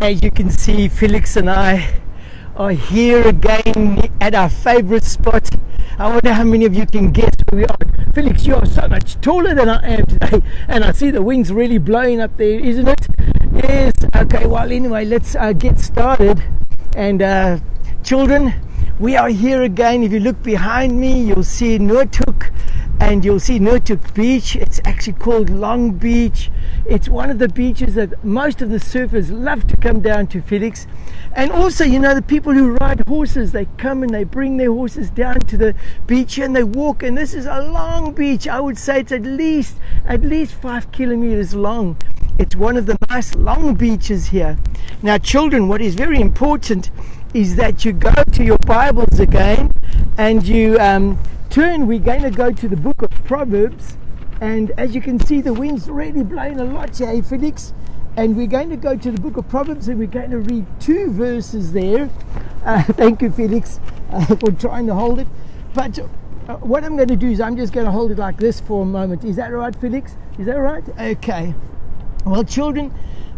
As you can see, Felix and I are here again at our favorite spot. I wonder how many of you can guess where we are. Felix, you are so much taller than I am today, and I see the wind's really blowing up there, isn't it? Yes. Okay, well, anyway, let's get started. And children, we are here again. If you look behind me, you'll see Noordhoek, and you'll see Noordhoek Beach. It's actually called Long Beach. It's one of the beaches that most of the surfers love to come down to, Felix. And also, you know, the people who ride horses, they come and they bring their horses down to the beach and they walk. And this is a long beach. I would say it's at least 5 kilometers long. It's one of the nice long beaches here. Now, children, what is very important is that you go to your Bibles again and you turn. We're going to go to the book of Proverbs, and as you can see, the wind's really blowing a lot here, Felix, and we're going to go to the book of Proverbs and we're going to read 2 verses there. Thank you, Felix, for trying to hold it. But what I'm going to do is I'm just going to hold it like this for a moment. Is that right, Felix? Is that right? Okay. Well, children,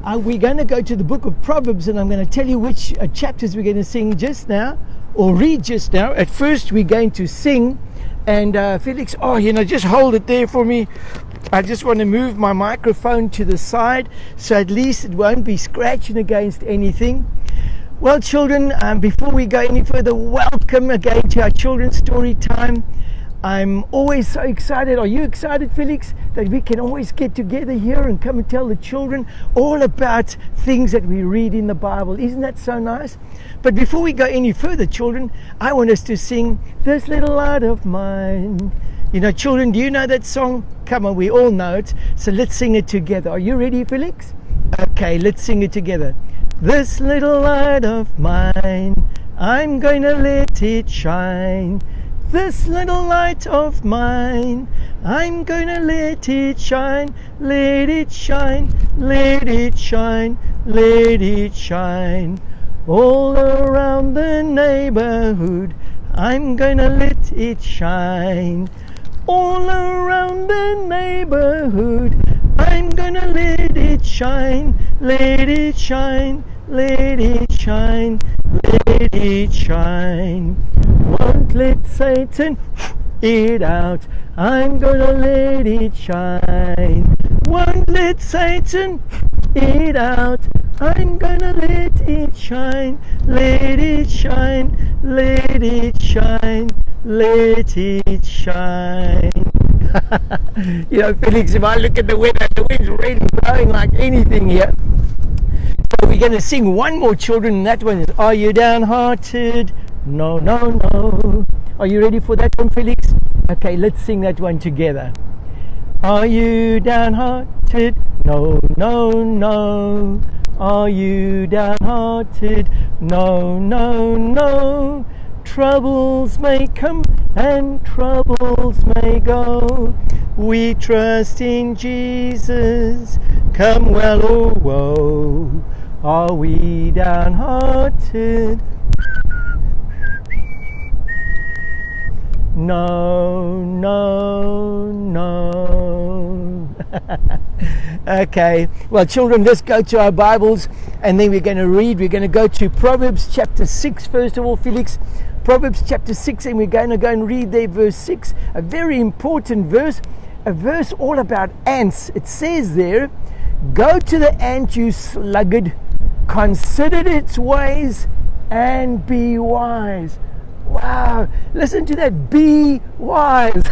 we're going to go to the book of Proverbs, and I'm going to tell you which chapters we're going to sing just now, or read just now. At first, we're going to sing, and Felix, just hold it there for me. I just want to move my microphone to the side, so at least it won't be scratching against anything. Well, children, before we go any further, welcome again to our children's story time. I'm always so excited. Are you excited, Felix, that we can always get together here and come and tell the children all about things that we read in the Bible? Isn't that so nice? But before we go any further, children, I want us to sing This Little Light of Mine. You know, children, do you know that song? Come on, we all know it. So let's sing it together. Are you ready, Felix? Okay, let's sing it together. This little light of mine, I'm going to let it shine. This little light of mine, I'm gonna let it shine, let it shine, let it shine, let it shine. All around the neighborhood, I'm gonna let it shine. All around the neighborhood, I'm gonna let it shine, let it shine, let it shine, let it shine. Won't let Satan it out, I'm gonna let it shine. Won't let Satan it out, I'm gonna let it shine. Let it shine, let it shine, let it shine. You know, Felix, if I look at the weather, the wind's really blowing like anything here. So we're going to sing one more, children, and that one is Are You Downhearted? No, no, no. Are you ready for that one, Felix? Okay, let's sing that one together. Are you downhearted? No, no, no. Are you downhearted? No, no, no. Troubles may come and troubles may go. We trust in Jesus, come well or woe. Are we downhearted? No, no, no. Okay, well, children, let's go to our Bibles and then we're going to read. We're going to go to Proverbs chapter 6 first of all, Felix. Proverbs chapter 6, and we're going to go and read there verse 6, a very important verse, a verse all about ants. It says there, go to the ant, you sluggard, consider its ways and be wise. Wow, listen to that, be wise.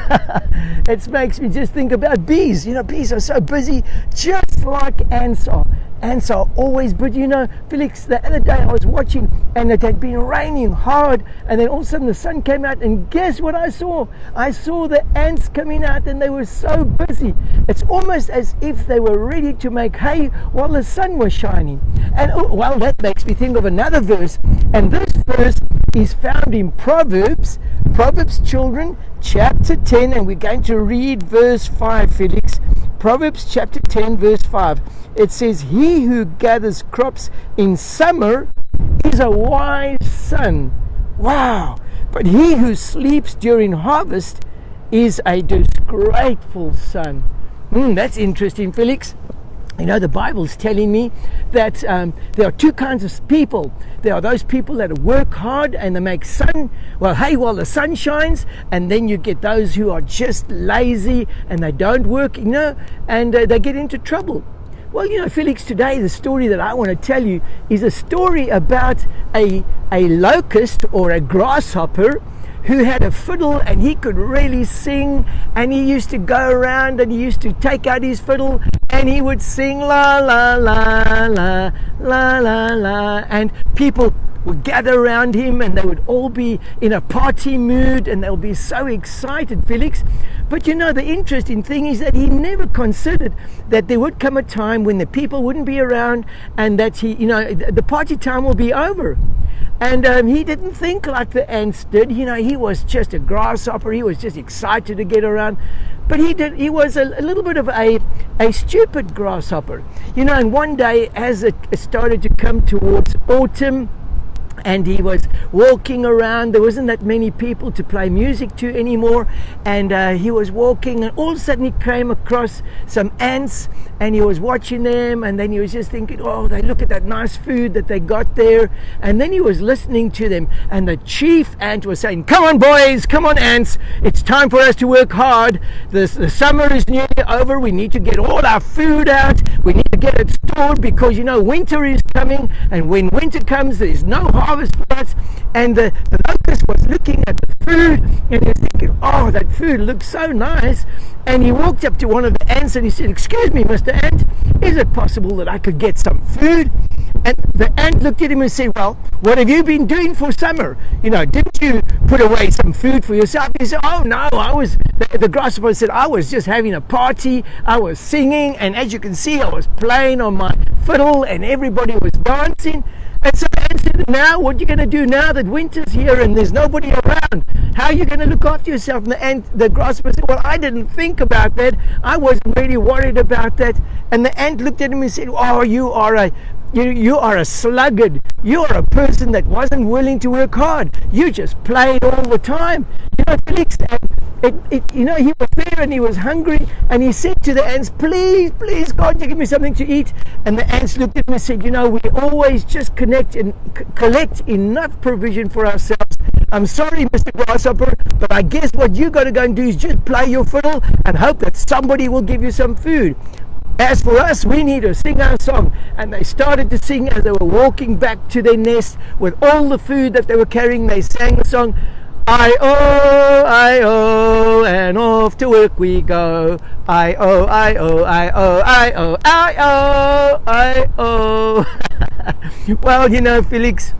It makes me just think about bees. You know, bees are so busy, just like ants are. Ants are always, but you know, Felix, the other day I was watching and it had been raining hard, and then all of a sudden the sun came out, and guess what I saw? I saw the ants coming out and they were so busy. It's almost as if they were ready to make hay while the sun was shining. And well, that makes me think of another verse, and this verse is found in Proverbs, children, chapter 10, and we're going to read verse 5, Felix. Proverbs chapter 10, verse 5. It says, he who gathers crops in summer is a wise son. Wow. But he who sleeps during harvest is a disgraceful son. That's interesting, Felix. You know, the Bible's telling me that there are two kinds of people. There are those people that work hard and they make while the sun shines, and then you get those who are just lazy and they don't work, and they get into trouble. Well, Felix, today the story that I want to tell you is a story about a locust or a grasshopper who had a fiddle, and he could really sing, and he used to go around and he used to take out his fiddle and he would sing la la la la la la la, and people would gather around him and they would all be in a party mood and they'll be so excited, Felix. But the interesting thing is that he never considered that there would come a time when the people wouldn't be around and that the party time will be over. And he didn't think like the ants did. He was just a grasshopper. He was just excited to get around. But he was a little bit of a stupid grasshopper. And one day, as it started to come towards autumn, and he was walking around, there wasn't that many people to play music to anymore, and he was walking, and all of a sudden he came across some ants, and he was watching them, and then he was just thinking, oh, they look at that nice food that they got there. And then he was listening to them, and the chief ant was saying, come on boys, come on ants, it's time for us to work hard. The summer is nearly over. We need to get all our food out. We need to get it stored because winter is coming, and when winter comes there's no harvest for us. And the locust was looking at the food, and he was thinking, oh, that food looks so nice. And he walked up to one of the ants and he said, excuse me, Mr. Ant, is it possible that I could get some food? And the ant looked at him and said, well, what have you been doing for summer? Didn't you put away some food for yourself? He said, oh no, the grasshopper said, I was just having a party, I was singing, and as you can see, I was playing on my fiddle and everybody was dancing. And so the ant said, now what are you going to do now that winter's here and there's nobody around? How are you going to look after yourself? And the grasshopper said, well, I didn't think about that. I wasn't really worried about that. And the ant looked at him and said, oh, you are a sluggard. You are a person that wasn't willing to work hard. You just played all the time. Felix, he was there and he was hungry, and he said to the ants, please, God, you give me something to eat. And the ants looked at him and said, we always just collect enough provision for ourselves. I'm sorry, Mr. Grasshopper, but I guess what you got to go and do is just play your fiddle and hope that somebody will give you some food. As for us, we need to sing our song. And they started to sing as they were walking back to their nest with all the food that they were carrying. They sang the song, I-O, and off to work we go. I-O, I-O, I-O, I-O, I-O, I-O. Well, Felix,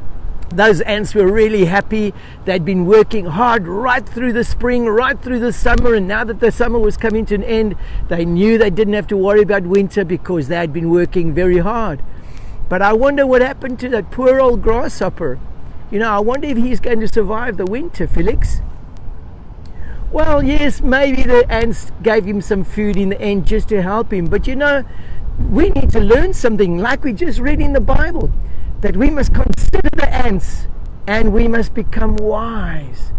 those ants were really happy. They'd been working hard right through the spring, right through the summer, and now that the summer was coming to an end, they knew they didn't have to worry about winter because they had been working very hard. But I wonder what happened to that poor old grasshopper. I wonder if he's going to survive the winter, Felix. Well, yes, maybe the ants gave him some food in the end just to help him. But we need to learn something, like we just read in the Bible, that we must consider the ants and we must become wise.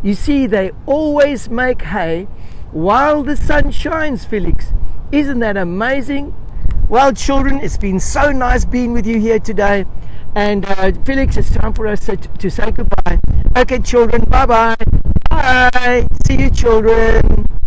You see, they always make hay while the sun shines, Felix. Isn't that amazing? Well, children, it's been so nice being with you here today. And Felix, it's time for us to say goodbye. Okay, children, bye-bye. Bye. See you, children.